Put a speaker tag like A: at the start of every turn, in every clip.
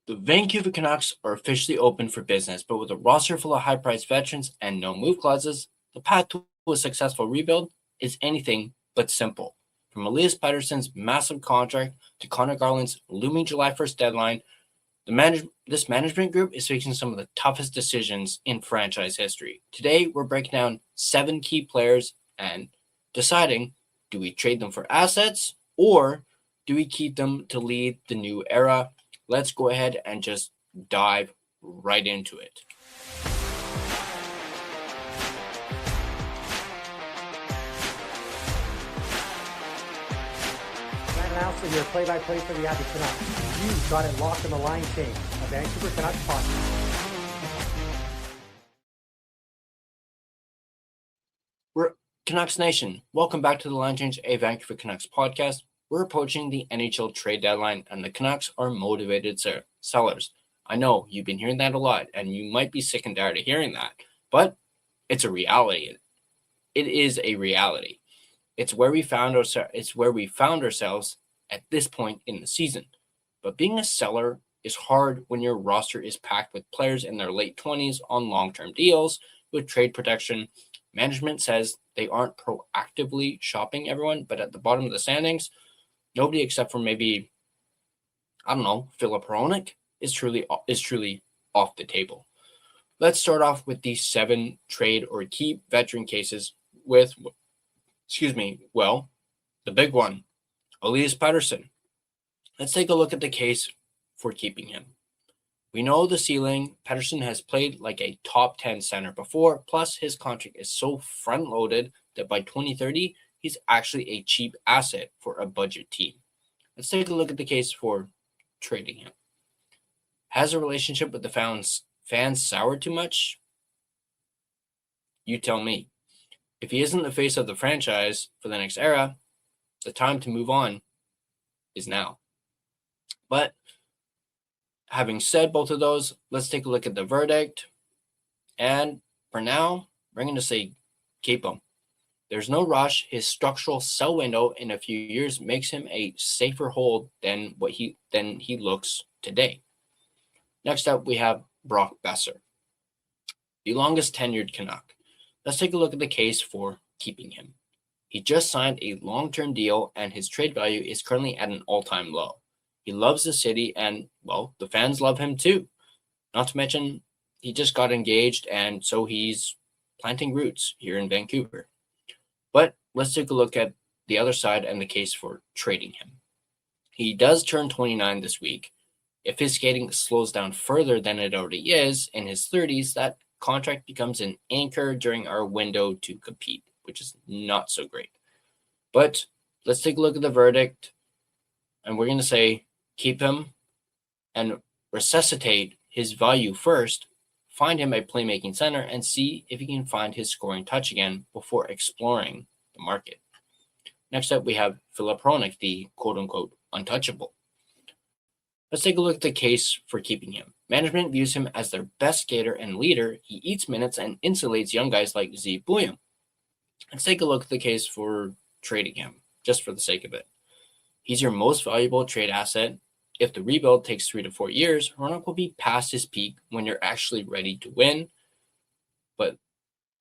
A: The Vancouver Canucks are officially open for business, but with a roster full of high-priced veterans and no move clauses, the path to a successful rebuild is anything but simple. From Elias Pettersson's massive contract to Connor Garland's looming July 1st deadline, this management group is facing some of the toughest decisions in franchise history. Today, we're breaking down 7 key players and deciding, do we trade them for assets or do we keep them to lead the new era? Let's go ahead and just dive right into it.
B: Announcing your play-by-play for the Edmonton Canucks. You got it locked in the line change. A Vancouver Canucks podcast.
A: We're Canucks Nation. Welcome back to the Line Change, a Vancouver Canucks podcast. We're approaching the NHL trade deadline, and the Canucks are motivated sellers. I know you've been hearing that a lot, and you might be sick and tired of hearing that, but it's a reality. It is a reality. It's where we found ourselves at this point in the season. But being a seller is hard when your roster is packed with players in their late 20s on long-term deals with trade protection. Management says they aren't proactively shopping everyone, but at the bottom of the standings, nobody except for maybe, Filip Hronek is truly off the table. Let's start off with these 7 trade or keep veteran cases with, the big one, Elias Pettersson. Let's take a look at the case for keeping him. We know the ceiling. Pettersson has played like a top 10 center before, plus his contract is so front-loaded that by 2030, he's actually a cheap asset for a budget team. Let's take a look at the case for trading him. Has a relationship with the fans soured too much? You tell me. If he isn't the face of the franchise for the next era, the time to move on is now. But having said both of those, let's take a look at the verdict. And for now, we're going to say keep him. There's no rush. His structural sell window in a few years makes him a safer hold than he looks today. Next up, we have Brock Boeser, the longest tenured Canuck. Let's take a look at the case for keeping him. He just signed a long-term deal, and his trade value is currently at an all-time low. He loves the city, and, the fans love him too. Not to mention, he just got engaged, and so he's planting roots here in Vancouver. But let's take a look at the other side and the case for trading him. He does turn 29 this week. If his skating slows down further than it already is in his 30s, that contract becomes an anchor during our window to compete, which is not so great. But let's take a look at the verdict, and we're going to say keep him and resuscitate his value first, find him a playmaking center, and see if he can find his scoring touch again before exploring the market. Next up, we have Filip Hronek, the quote-unquote untouchable. Let's take a look at the case for keeping him. Management views him as their best skater and leader. He eats minutes and insulates young guys like Z Bouillon. Let's take a look at the case for trading him, just for the sake of it. He's your most valuable trade asset. If the rebuild takes 3 to 4 years, Hronek will be past his peak when you're actually ready to win. But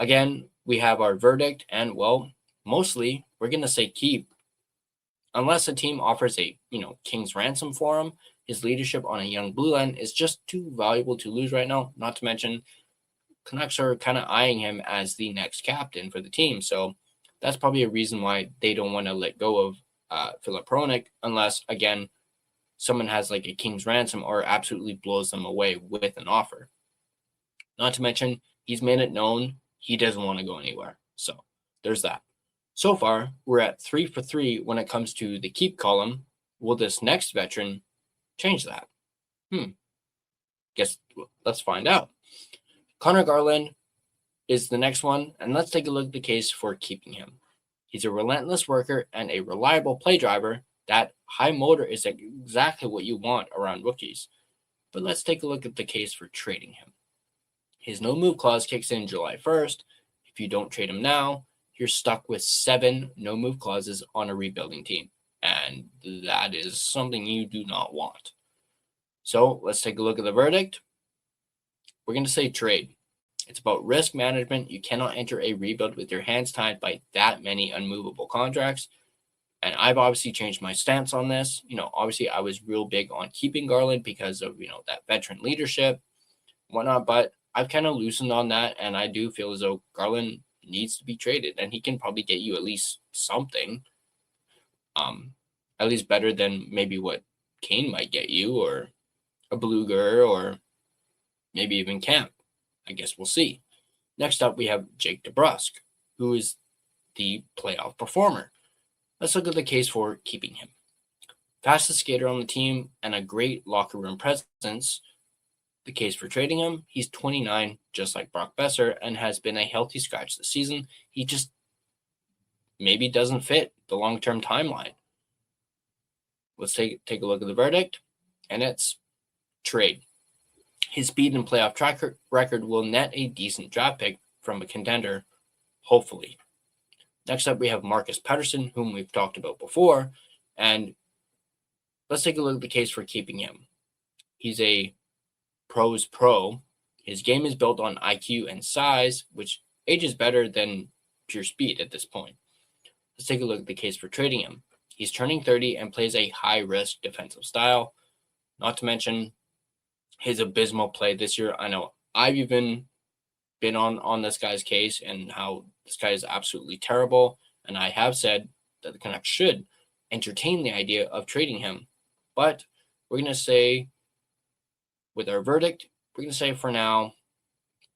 A: again, we have our verdict, and mostly we're going to say keep. Unless a team offers a, king's ransom for him, his leadership on a young blue line is just too valuable to lose right now. Not to mention, Canucks are kind of eyeing him as the next captain for the team. So that's probably a reason why they don't want to let go of Filip Hronek unless, again, someone has like a king's ransom or absolutely blows them away with an offer. Not to mention, he's made it known he doesn't want to go anywhere. So there's that. So far, we're at 3 for 3 when it comes to the keep column. Will this next veteran change that? Guess let's find out. Connor Garland is the next one, and let's take a look at the case for keeping him. He's a relentless worker and a reliable play driver. That high motor is exactly what you want around rookies. But let's take a look at the case for trading him. His no-move clause kicks in July 1st. If you don't trade him now, you're stuck with 7 no-move clauses on a rebuilding team. And that is something you do not want. So let's take a look at the verdict. We're going to say trade. It's about risk management. You cannot enter a rebuild with your hands tied by that many unmovable contracts. And I've obviously changed my stance on this. Obviously I was real big on keeping Garland because of, that veteran leadership, whatnot. But I've kind of loosened on that. And I do feel as though Garland needs to be traded. And he can probably get you at least something. At least better than maybe what Kane might get you, or a Bluger, or maybe even Camp. I guess we'll see. Next up, we have Jake DeBrusk, who is the playoff performer. Let's look at the case for keeping him. Fastest skater on the team and a great locker room presence. The case for trading him, he's 29, just like Brock Besser, and has been a healthy scratch this season. He just maybe doesn't fit the long-term timeline. Let's take a look at the verdict, and it's trade. His speed and playoff track record will net a decent draft pick from a contender, hopefully. Next up, we have Marcus Pettersson, whom we've talked about before, and let's take a look at the case for keeping him. He's a pro's pro. His game is built on IQ and size, which ages better than pure speed at this point. Let's take a look at the case for trading him. He's turning 30 and plays a high-risk defensive style, not to mention his abysmal play this year. I know I've even been on this guy's case and how this guy is absolutely terrible, and I have said that the Canucks should entertain the idea of trading him. But we're going to say, with our verdict, we're going to say for now,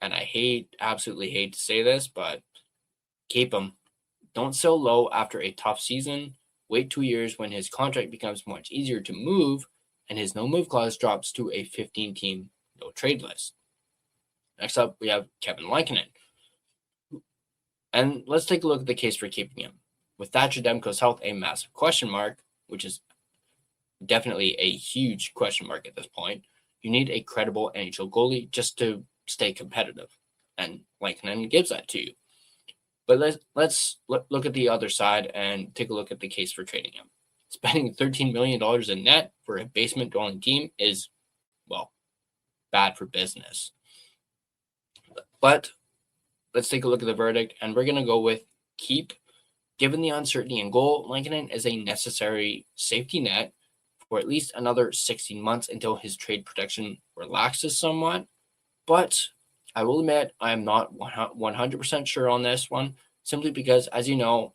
A: and I absolutely hate to say this, but keep him. Don't sell low after a tough season. Wait 2 years when his contract becomes much easier to move and his no-move clause drops to a 15-team no-trade list. Next up, we have Kevin Lankinen. And let's take a look at the case for keeping him. With Thatcher Demko's health a massive question mark, which is definitely a huge question mark at this point, you need a credible NHL goalie just to stay competitive. And Lankinen gives that to you. But let's look at the other side and take a look at the case for trading him. Spending $13 million in net for a basement-dwelling team is, well, bad for business. But let's take a look at the verdict, and we're going to go with keep. Given the uncertainty in goal, Lankinen is a necessary safety net for at least another 16 months until his trade protection relaxes somewhat. But I will admit I am not 100% sure on this one, simply because, as you know,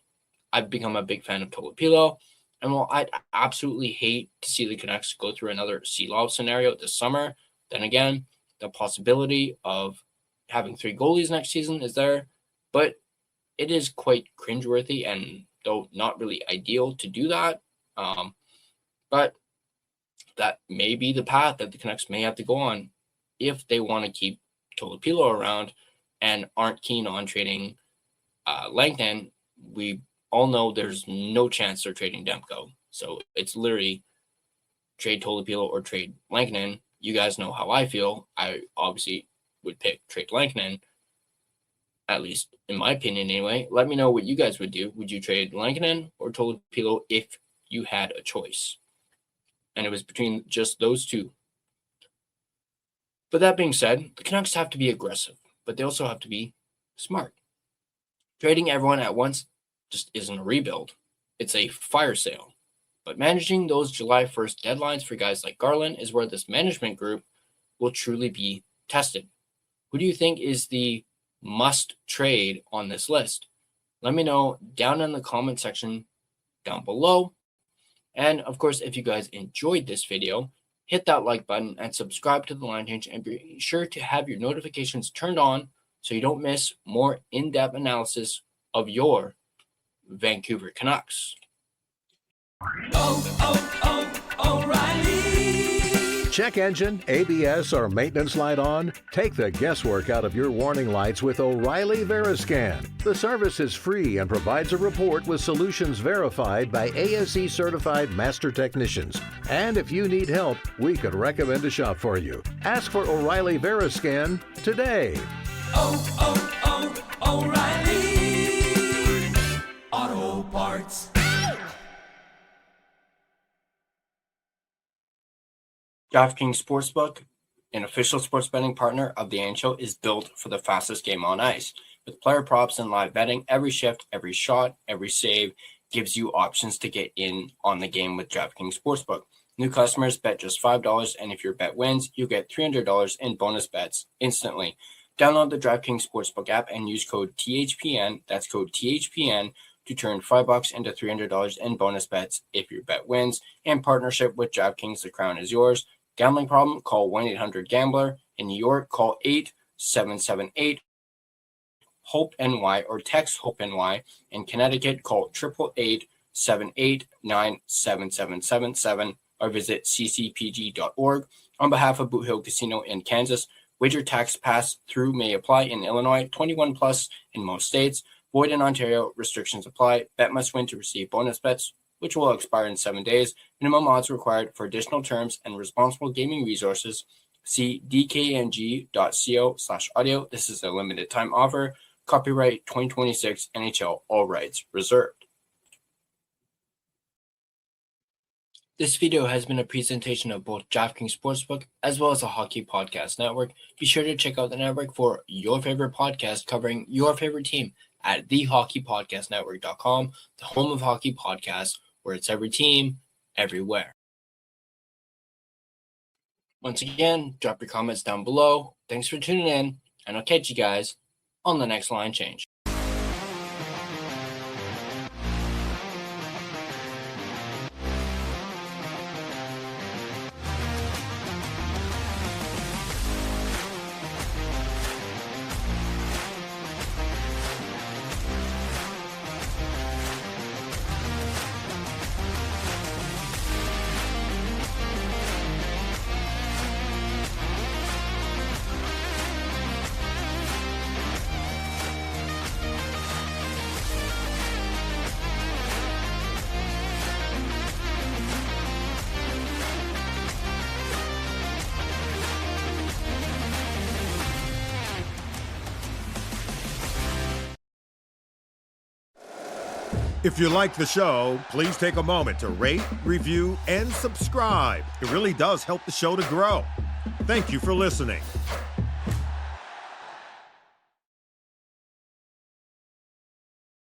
A: I've become a big fan of Tolopilo. And while I'd absolutely hate to see the Canucks go through another Sealaw scenario this summer, then again, the possibility of having 3 goalies next season is there. But it is quite cringeworthy and, though not really ideal to do that. But that may be the path that the Canucks may have to go on if they want to keep Tolopilo around and aren't keen on trading Langton. We all know there's no chance they're trading Demko. So it's literally trade Tolopilo or trade Lankinen. You guys know how I feel. I obviously would pick trade Lankinen, at least in my opinion anyway. Let me know what you guys would do. Would you trade Lankinen or Tolopilo if you had a choice? And it was between just those two. But that being said, the Canucks have to be aggressive, but they also have to be smart. Trading everyone at once just isn't a rebuild. It's a fire sale. But managing those July 1st deadlines for guys like Garland is where this management group will truly be tested. Who do you think is the must trade on this list? Let me know down in the comment section down below. And of course, if you guys enjoyed this video, hit that like button and subscribe to the Line Change, and be sure to have your notifications turned on so you don't miss more in-depth analysis of your Vancouver Canucks.
C: O'Reilly.
D: Check engine, ABS, or maintenance light on? Take the guesswork out of your warning lights with O'Reilly Veriscan. The service is free and provides a report with solutions verified by ASE certified master technicians. And if you need help, we could recommend a shop for you. Ask for O'Reilly Veriscan today.
C: O'Reilly Auto Parts.
A: DraftKings Sportsbook, an official sports betting partner of the NHL, is built for the fastest game on ice. With player props and live betting, every shift, every shot, every save gives you options to get in on the game with DraftKings Sportsbook. New customers bet just $5, and if your bet wins, you get $300 in bonus bets instantly. Download the DraftKings Sportsbook app and use code THPN, that's code THPN, to turn $5 into $300 in bonus bets if your bet wins. In partnership with DraftKings, the crown is yours. Gambling problem? Call 1-800-GAMBLER. In New York, call 877-8-HOPE-NY or text HOPE-NY. In Connecticut, call 888-789-7777 or visit ccpg.org. On behalf of Boot Hill Casino in Kansas, wager tax pass-through may apply in Illinois, 21 plus in most states. Void in Ontario, restrictions apply. Bet must win to receive bonus bets, which will expire in 7 days. Minimum odds required. For additional terms and responsible gaming resources, see dkng.co/audio. This is a limited time offer. Copyright 2026 NHL, all rights reserved. This video has been a presentation of both DraftKings Sportsbook as well as the Hockey Podcast Network. Be sure to check out the network for your favorite podcast covering your favorite team at thehockeypodcastnetwork.com, the home of hockey podcasts, where it's every team, everywhere. Once again, drop your comments down below. Thanks for tuning in, and I'll catch you guys on the next line change.
E: If you like the show, please take a moment to rate, review, and subscribe. It really does help the show to grow. Thank you for listening.